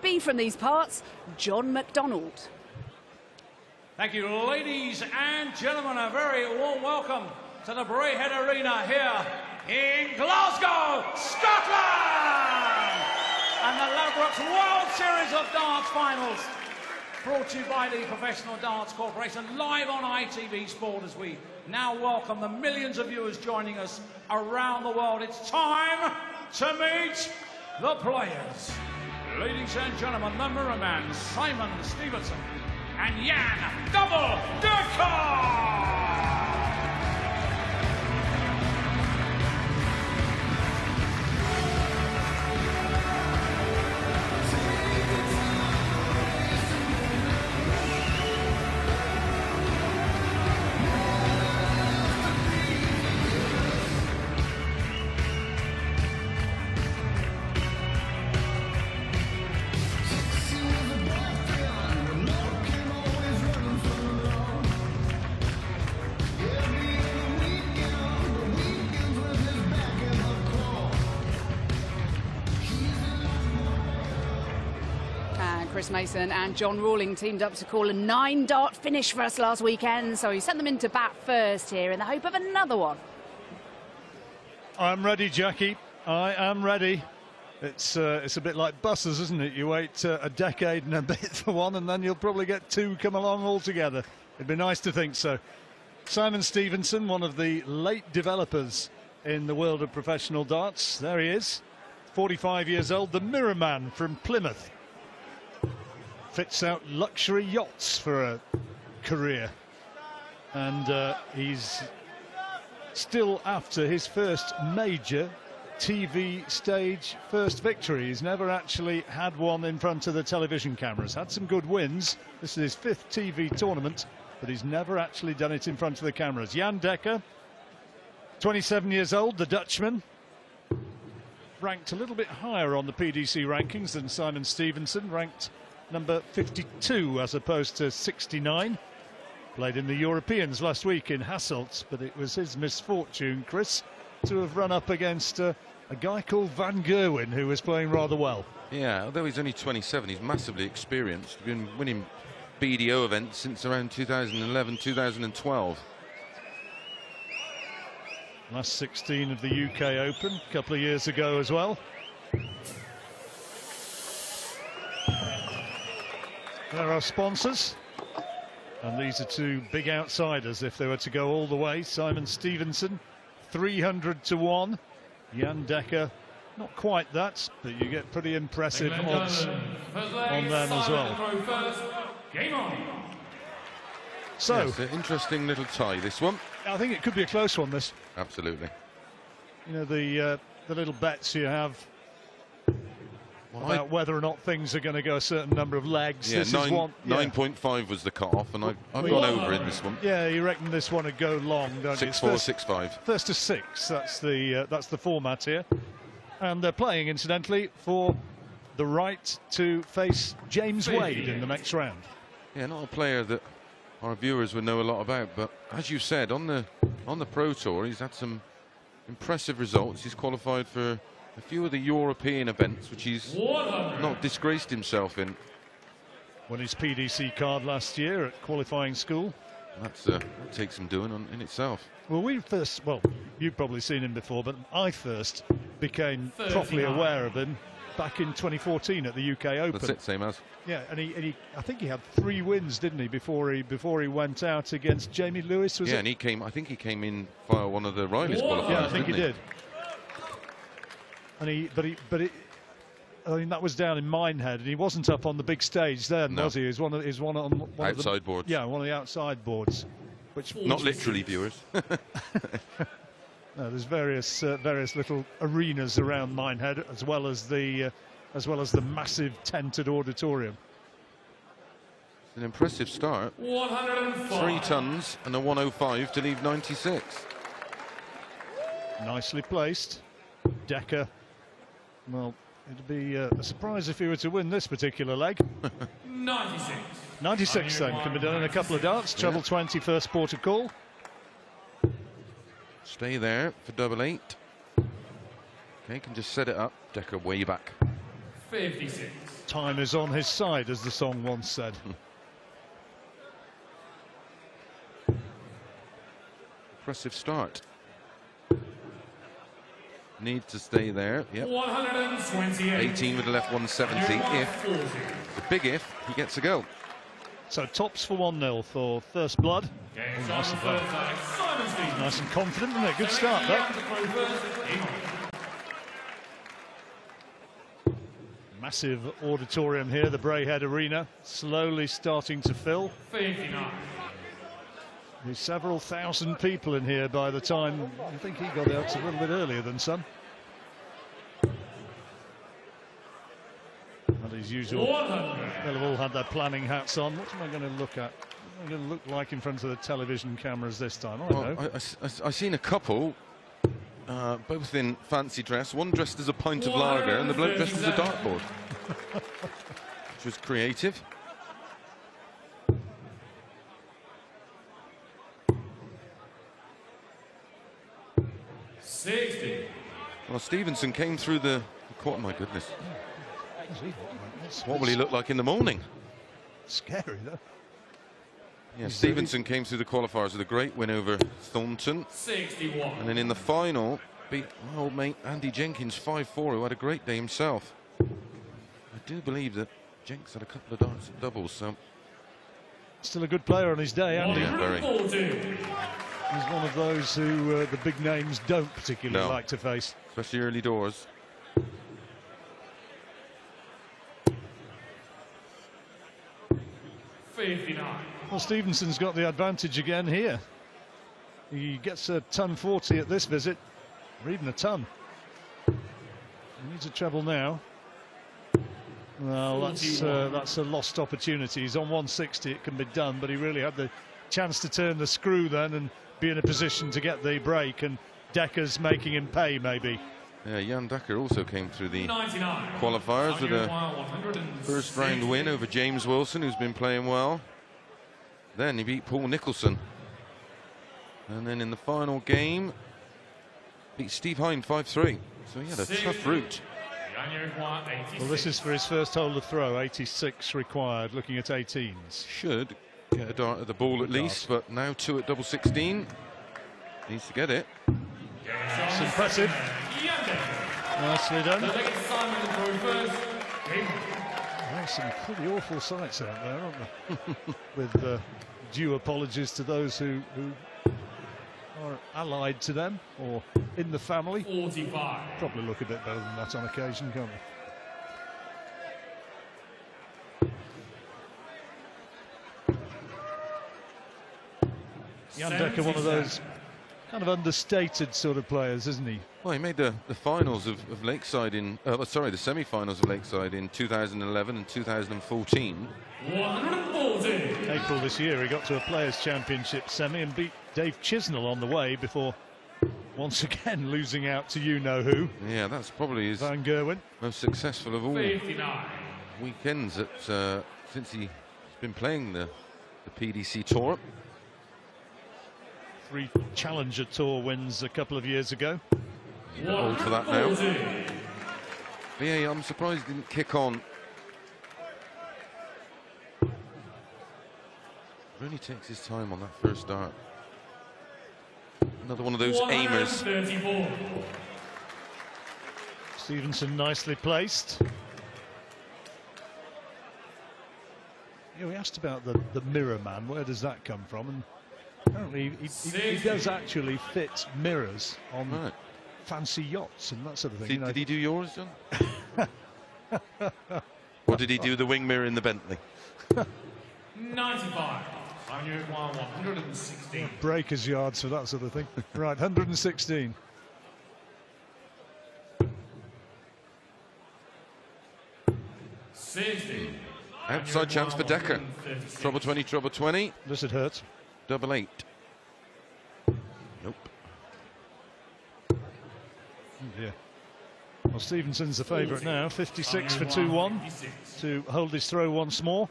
be from these parts, John McDonald. Thank you, ladies and gentlemen. A very warm welcome to the Braehead Arena here in Glasgow, Scotland! And the Ladbrokes World Series of Darts Finals, brought to you by the Professional Darts Corporation, live on ITV Sport, as we now welcome the millions of viewers joining us around the world. It's time to meet the players. Ladies and gentlemen, the Mirrorman, Simon Stevenson, and Jan Double Dekker! Chris Mason and John Rawling teamed up to call a 9-dart finish for us last weekend, so he sent them into bat first here in the hope of another one. I'm ready, Jackie. I am ready. It's a bit like buses, isn't it? You wait a decade and a bit for one, and then you'll probably get two come along altogether. It'd be nice to think so. Simon Stevenson, one of the late developers in the world of professional darts. There he is, 45 years old, the Mirrorman from Plymouth. Fits out luxury yachts for a career, and he's still after his first major TV stage first victory. He's never actually had one in front of the television cameras. Had some good wins. This is his 5th TV tournament, but he's never actually done it in front of the cameras. Jan Dekker, 27 years old, the Dutchman, ranked a little bit higher on the PDC rankings than Simon Stevenson, ranked number 52 as opposed to 69. Played in the Europeans last week in Hasselt, but it was his misfortune, Chris, to have run up against a guy called Van Gerwen, who was playing rather well. Yeah, although he's only 27, he's massively experienced. Been winning BDO events since around 2011, 2012. Last 16 of the UK Open, a couple of years ago as well. There are sponsors, and these are two big outsiders if they were to go all the way. Simon Stevenson, 300 to 1. Jan Dekker, not quite that, but you get pretty impressive odds on them as well. Game on. So, yes, an interesting little tie, this one. I think it could be a close one, this. Absolutely. You know, the little bets you have about whether or not things are going to go a certain number of legs. Yeah, this is one. 9.5 was the cut-off, and I've gone over in this one. Yeah, you reckon this one would go long, don't you? 6-4, 6-5. First to 6. That's the format here, and they're playing, incidentally, for the right to face James Wade in the next round. Yeah, not a player that our viewers would know a lot about, but as you said, on the Pro Tour, he's had some impressive results. He's qualified for a few of the European events, which he's not disgraced himself in. Won his PDC card last year at qualifying school. That takes some doing in itself. Well, you've probably seen him before, but I first became properly aware of him back in 2014 at the UK Open. That's it, same as. Yeah, and he I think he had 3 wins, didn't he, before he went out against Jamie Lewis, was it? Yeah, and I think he came in via one of the Riley's qualifiers. Yeah, I think he did. And I mean, that was down in Minehead, and he wasn't up on the big stage then, was he? He was one on outside boards. Yeah, one of the outside boards. Which not literally, viewers. No, there's various little arenas around Minehead, as well as the massive tented auditorium. It's an impressive start. 105. 3 tons and a 105 to leave 96. Nicely placed. Dekker. Well, it'd be a surprise if he were to win this particular leg. 96. 96 then, can be done in a couple of darts. Treble 20, first port of call. Stay there for double 8. Okay, can just set it up. Dekker way back. 56. Time is on his side, as the song once said. Impressive start. Needs to stay there. Yep. 128. 18 with the left, 170. If, the big if, he gets a go. So tops for 1-0 for First Blood. Nice Nice and confident, isn't it? Good start, though. Massive auditorium here, the Braehead Arena, slowly starting to fill. 59. There's several thousand people in here by the time, I think he got out a little bit earlier than some. And as usual, they'll have all had their planning hats on. What am I going to look at? What am I going to look like in front of the television cameras this time? I don't know. I've seen a couple, both in fancy dress. One dressed as a pint of lager and the bloke dressed as a dartboard. Which was creative. Well, Stevenson came through the court. My goodness. What will he look like in the morning? Scary, though. Yeah, Stevenson came through the qualifiers with a great win over Thornton. 61. And then in the final, beat my old mate Andy Jenkins 5-4, who had a great day himself. I do believe that Jenks had a couple of darts at doubles, so... Still a good player on his day, Andy. Yeah, very. He's one of those who the big names don't particularly like to face. Especially early doors. Well, Stevenson's got the advantage again here. He gets a ton 40 at this visit, or even a ton. He needs a treble now. Well, that's a lost opportunity. He's on 160, it can be done, but he really had the chance to turn the screw then and be in a position to get the break, and Dekker's making him pay, maybe. Yeah, Jan Dekker also came through the qualifiers with a first round win over James Wilson, who's been playing well. Then he beat Paul Nicholson. And then in the final game, beat Steve Hine 5-3. So he had a tough route. Well, this is for his first hole of throw, 86 required, looking at 18s. Should get a dart at the ball at least, but now 2 at double 16. Needs to get it. It's impressive. Nicely done. There's some pretty awful sights out there, aren't there? With due apologies to those who are allied to them or in the family. 45. Probably look a bit better than that on occasion, can't we? Jan Dekker, one of those kind of understated sort of players, isn't he? Well, he made the finals of Lakeside in, sorry, the semi-finals of Lakeside in 2011 and 2014. 140. April this year, he got to a Players' Championship semi and beat Dave Chisnell on the way before once again losing out to you-know-who. Yeah, that's probably his Van Gerwen. most successful of all 59. weekends since he's been playing the PDC Tour. 3 Challenger Tour wins a couple of years ago. Old for that now. But yeah, I'm surprised he didn't kick on. Really takes his time on that first dart. Another one of those aimers. Stevenson nicely placed. Yeah, we asked about the mirror man. Where does that come from? And apparently he does actually fit mirrors on fancy yachts and that sort of thing. Did he do yours, John? Or did he do the wing mirror in the Bentley? 95. 116. Breakers yards for that sort of thing. Right, 116. Outside chance for Dekker. Trouble 20, trouble 20. Does it hurt? Double 8. Nope. Oh dear. Well, Stevenson's the favourite now. 56 for 2-1 to hold his throw once more.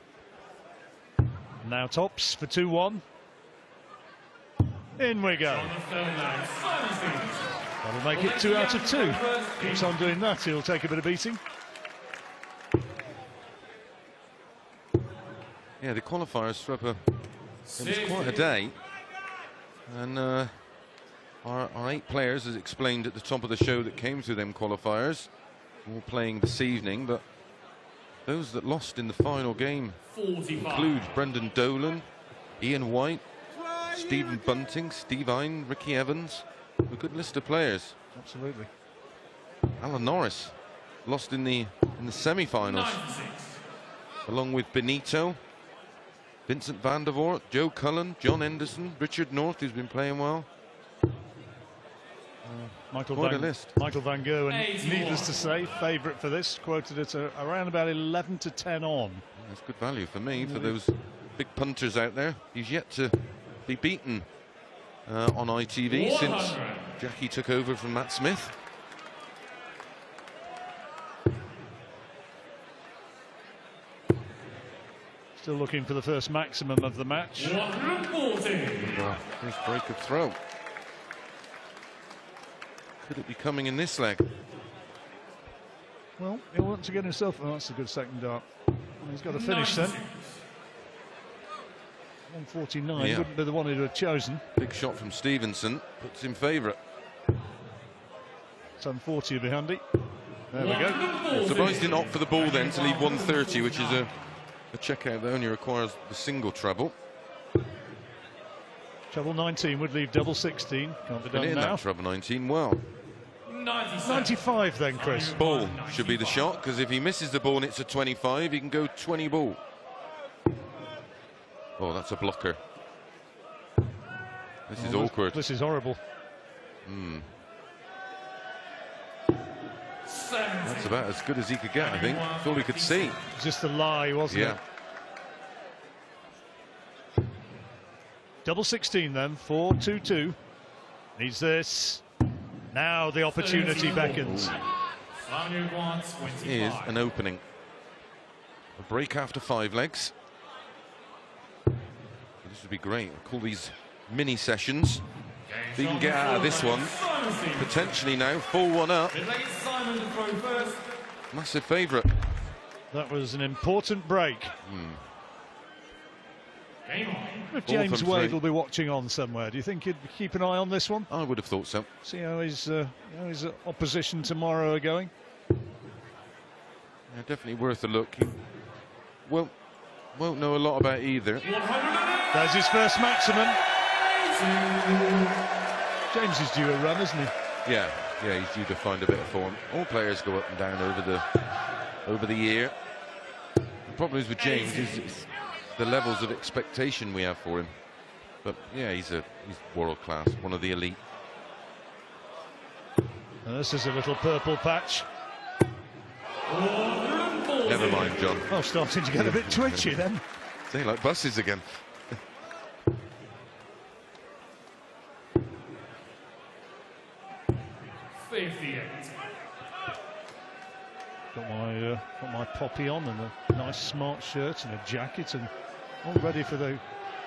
Now tops for 2-1. In we go. That'll make it 2 out of 2. Keeps on doing that, he'll take a bit of beating. Yeah, the qualifiers threw up it was quite a day. And our 8 players, as explained at the top of the show, that came through them qualifiers, all playing this evening. But those that lost in the final game include Brendan Dolan, Ian White, Stephen Bunting, Steve Hine, Ricky Evans. A good list of players. Absolutely. Alan Norris lost in the semi-finals, along with Benito, Vincent van der Voort, Joe Cullen, John Henderson, Richard North, who's been playing well. Quite a list. Michael van Gerwen, needless to say, favourite for this, quoted at around about 11 to 10 on. That's good value for me, for those big punters out there. He's yet to be beaten on ITV since Jackie took over from Matt Smith. Still looking for the first maximum of the match. First break of throw. Could it be coming in this leg? Well, he'll want to get himself. Oh, that's a good second dart. He's got to finish then. 149 wouldn't be the one he'd have chosen. Big shot from Stevenson, puts him favourite. 740 would be handy. There we go. Surprised he didn't opt for the ball then to leave 130, which is a checkout that only requires the single treble. Treble 19 would leave double 16. Can't be done now. That treble 19 well. 95 then, Chris. Ball should be the shot, because if he misses the ball and it's a 25, he can go 20 ball. Oh, that's a blocker. This is awkward. This is horrible. That's about as good as he could get, I think. That's all he could see. Just a lie, wasn't it? Double 16 then, 4-2-2. Needs this. Now the opportunity beckons. Here's an opening. A break after 5 legs. This would be great. We'll call these mini sessions. If he can get out of this one, potentially now 4-1 up. Massive favourite. That was an important break. If James Wade will be watching on somewhere, do you think he'd keep an eye on this one? I would have thought so. See how his opposition tomorrow are going. Yeah, definitely worth a look. He won't know a lot about either. There's his first maximum. James is due a run, isn't he? Yeah, he's due to find a bit of form. All players go up and down over the year. The problem is with James is the levels of expectation we have for him. But yeah, he's world class, one of the elite. And this is a little purple patch. Never mind, John. Oh, starting to get a bit twitchy then. They like buses again. Got my poppy on and a nice smart shirt and a jacket and all ready for the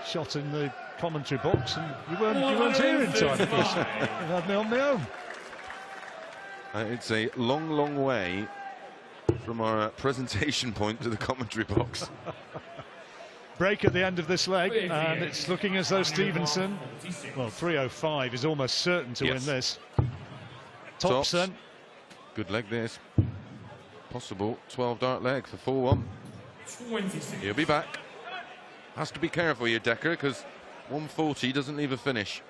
shot in the commentary box, and you weren't here in time, Chris. You had me on my own. It's a long way from our presentation point to the commentary box. Break at the end of this leg, and it's looking as though Stevenson, well, 305 is almost certain to win this. Tops then. Good leg this. Possible 12 dart leg for 4-1. He'll be back. Has to be careful here, Dekker, because 140 doesn't leave a finish.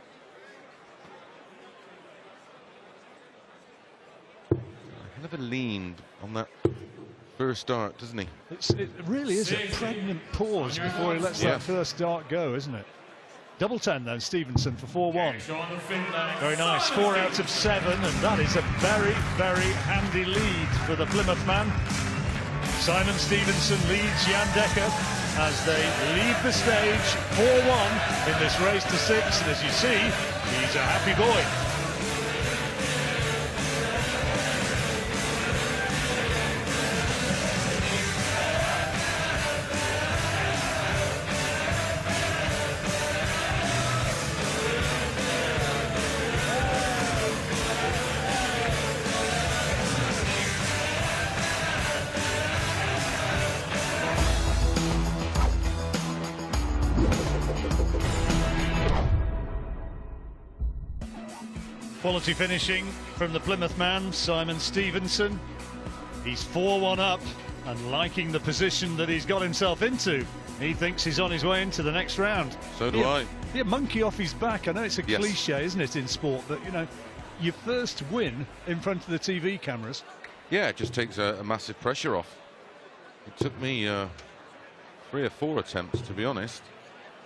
Never leaned on that first dart, doesn't he? It really is a pregnant pause before he lets that first dart go, isn't it? Double 10 then, Stevenson for 4-1. Very nice, 4 out of 7, and that is a very, very handy lead for the Plymouth man. Simon Stevenson leads Jan Dekker as they leave the stage 4-1 in this race to 6, and as you see, he's a happy boy. Quality finishing from the Plymouth man, Simon Stevenson. He's 4-1 up and liking the position that he's got himself into. He thinks he's on his way into the next round. So do I. Yeah, monkey off his back. I know it's a Yes. cliche, isn't it, in sport, but, you know, your first win in front of the TV cameras. Yeah, it just takes a massive pressure off. It took me 3 or 4 attempts, to be honest.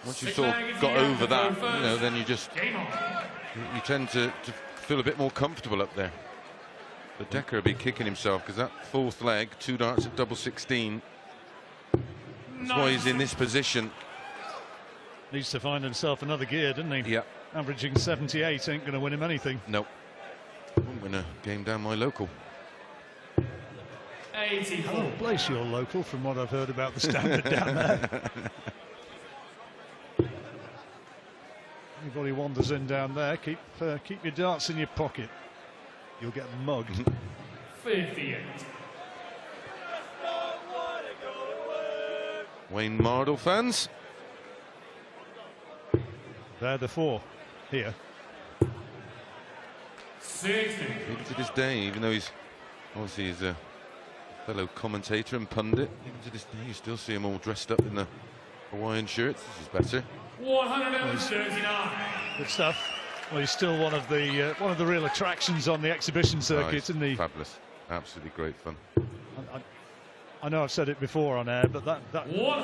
Once you sort of got over that, you know, then you tend to feel a bit more comfortable up there. But Dekker will be kicking himself because that 4th leg, 2 darts at double 16. That's why he's in this position. Needs to find himself another gear, doesn't he? Yeah. Averaging 78 ain't going to win him anything. Nope. Won't win a game down my local. Oh, place your local, from what I've heard about the standard down there. Anybody wanders in down there, keep your darts in your pocket. You'll get mugged. 58. Wayne Mardle fans. They're the 4 here. 60. Even to this day, even though he's obviously he's a fellow commentator and pundit, even to this day you still see him all dressed up in the Hawaiian shirts. This is better. 139. Good stuff. Well, he's still one of the real attractions on the exhibition circuit, isn't he? Fabulous. Absolutely great fun. I know I've said it before on air, but that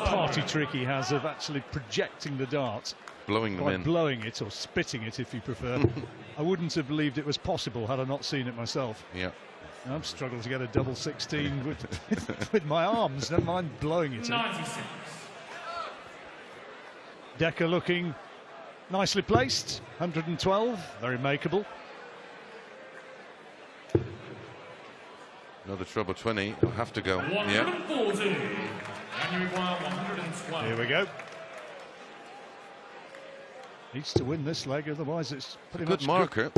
party trick he has of actually projecting the dart, Blowing them in. blowing it or spitting it, if you prefer. I wouldn't have believed it was possible had I not seen it myself. Yeah. I've struggled to get a double 16 with my arms, never mind blowing it in. 96. Dekker looking nicely placed, 112, very makeable. Another treble 20. He'll have to go. 140. And you require 112. Here we go. Needs to win this leg, otherwise it's pretty much Good marker.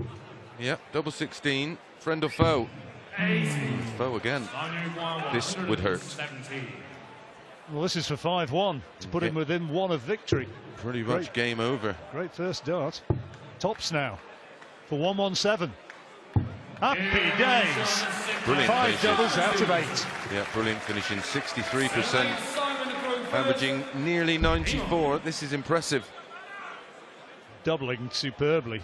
Yeah, double 16. Friend or foe? 80. Foe again. And you require This would hurt. 117. Well, this is for 5-1 to put him within 1 of victory. Pretty much game over. Great first dart. Tops now for 117. Happy days. Brilliant 5 finishes. doubles out of 8. Yeah, brilliant finishing. 63%. Averaging nearly 94. This is impressive. Doubling superbly.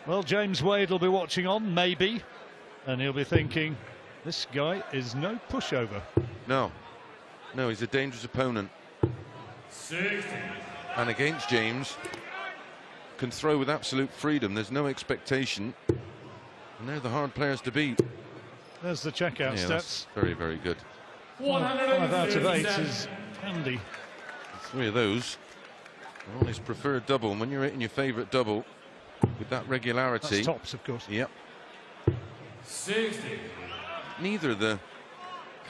Well, James Wade will be watching on, maybe, and he'll be thinking, this guy is no pushover. No. No, he's a dangerous opponent. 60. And against James, can throw with absolute freedom. There's no expectation. And they're the hard players to beat. There's the checkout Yeah, that's stats. very, very good. 5 out of 8 137. is handy. 3 of those are on his preferred double. And when you're hitting your favourite double with that regularity. That's tops, of course. Yep. 60. Neither the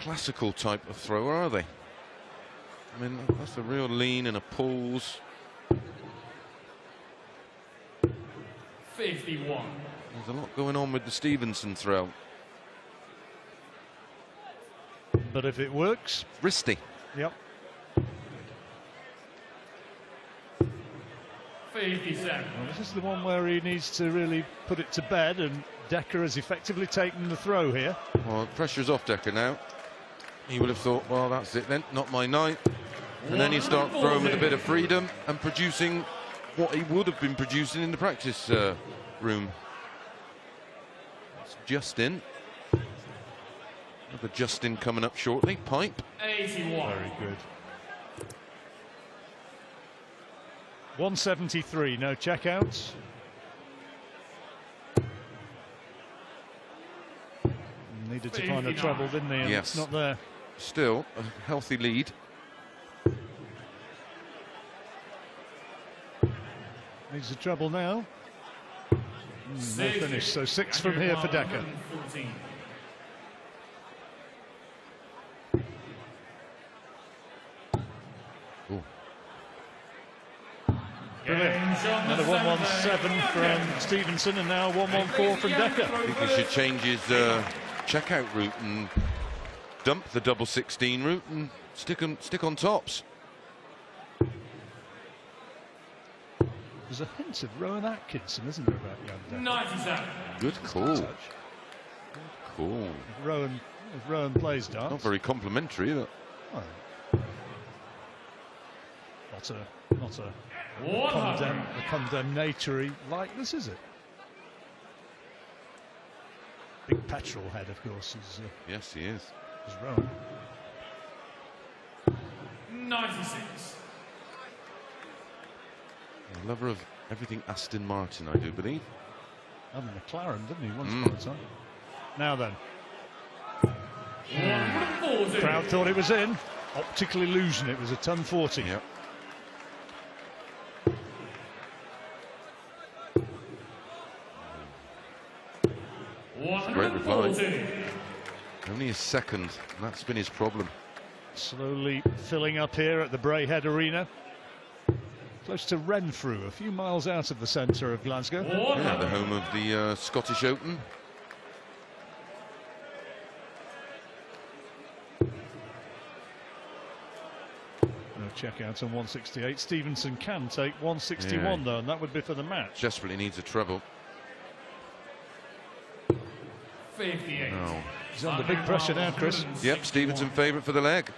classical type of thrower, are they? I mean, that's a real lean and a pulls. 51. There's a lot going on with the Stevenson throw. But if it works, Risty. yep. 57. Well, this is the one where he needs to really put it to bed, and Dekker has effectively taken the throw here. Well, pressure's off Dekker now. He would have thought, well, that's it then, not my night. And then you start throwing with a bit of freedom and producing what he would have been producing in the practice room. It's Justin. Another Justin coming up shortly. Pipe. 81. Very good. 173, no checkouts. Needed to find a treble, didn't he? And Yes. it's not there. Still a healthy lead. Needs a treble now. No finish, so 6 from here for Dekker. 114. Ooh. Brilliant. Another 117 from Stevenson, and now 114 from Dekker. I think he should change his checkout route and dump the double 16 route and stick on tops. There's a hint of Rowan Atkinson, isn't there, about Jan Dekker? 97. Good call. Good call. If Rowan plays darts. Not very complimentary, but not a condemnatory likeness, is it? Big petrol head, of course. Yes, he is. Is Rowan. 96. A lover of everything Aston Martin, I do believe. Had a McLaren, didn't he, once upon a time? Now then. Crowd thought it was in. Optical illusion, it was a ton 40. Yep. Great reply. Only a second, and that's been his problem. Slowly filling up here at the Braehead Arena. Close to Renfrew, a few miles out of the centre of Glasgow. Yeah, the home of the Scottish Open. No check-out on 168. Stevenson can take 161 though, and that would be for the match. Desperately needs a treble. 58. No. He's under big pressure now, Chris. Yep, Stevenson favourite for the leg.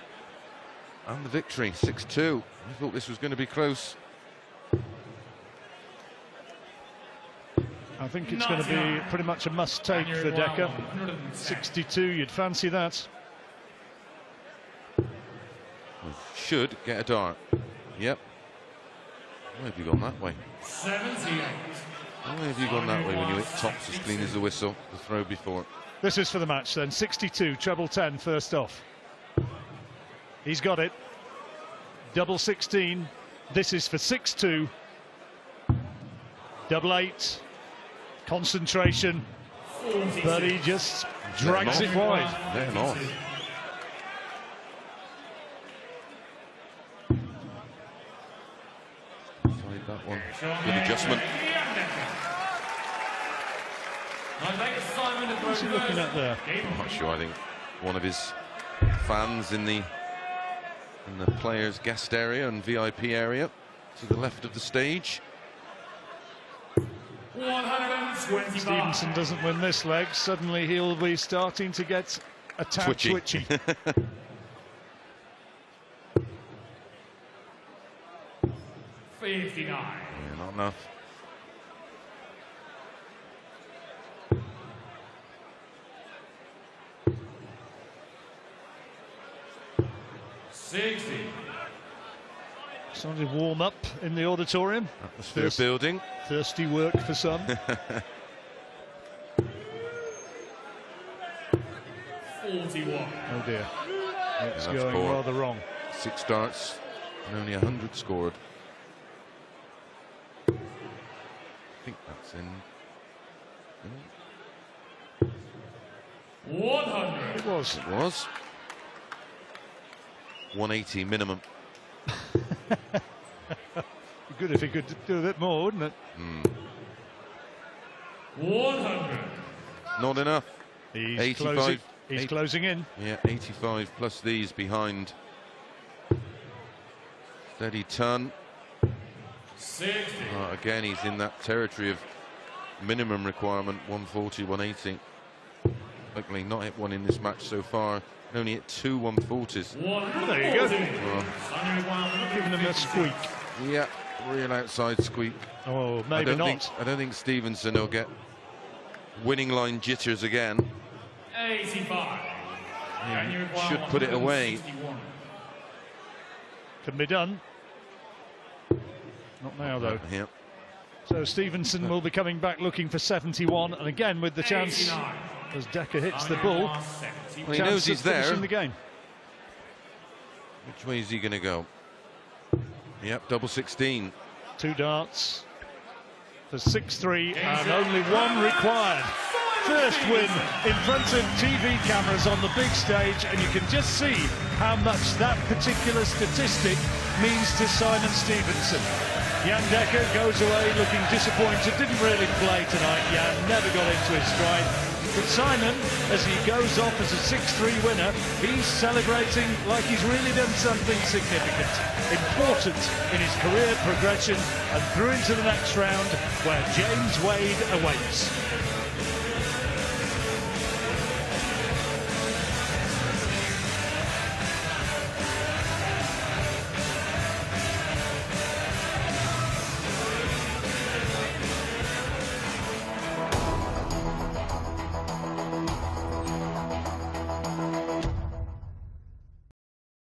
And the victory, 6-2. I thought this was going to be close. I think it's going to be pretty much a must-take for Dekker. 62, you'd fancy that. Should get a dart. Yep. Why have you gone that way? 78. Why have you gone that way when you hit tops as clean as the whistle the throw before? This is for the match then. 62, treble 10, first off. He's got it. Double 16. This is for 6-2. Double 8. Concentration. 46. But he just drags it wide. Let him off. Side that one. Good adjustment. What's he looking at there? I'm not sure. I think one of his fans in the players' guest area and VIP area to the left of the stage. 125. Stevenson doesn't win this leg. Suddenly he'll be starting to get a tad twitchy. 59. Yeah, not enough. Started to warm up in the auditorium. Atmosphere building. Thirsty work for some. 41. Oh dear. It's that's going poor. rather wrong. 6 darts and only 100 scored. I think that's in. 100. It was. It was. 180 minimum. Good if he could do a bit more, wouldn't it? 100. Not enough. He's 85. Closing in. Yeah, 85 plus these behind. Steady ton. 60. Again, he's in that territory of minimum requirement, 140, 180. Luckily, not hit one in this match so far. Only hit 2 140s. There you go. Giving him a squeak. Yeah, real outside squeak. Oh, maybe not. I don't think Stevenson will get winning line jitters again. 85. Should put it away. Can be done. Not now, though. Yeah. So Stevenson will be coming back looking for 71, and again with the chance, as Dekker hits the ball, Well, he knows he's there. In the game. Which way is he going to go? Yep, double 16. 2 darts for 6-3, and only 1 required. First win in front of TV cameras on the big stage, and you can just see how much that particular statistic means to Simon Stevenson. Jan Dekker goes away looking disappointed, didn't really play tonight. Jan never got into his stride, But Simon, as he goes off as a 6-3 winner, he's celebrating like he's really done something significant, important in his career progression, and through into the next round where James Wade awaits.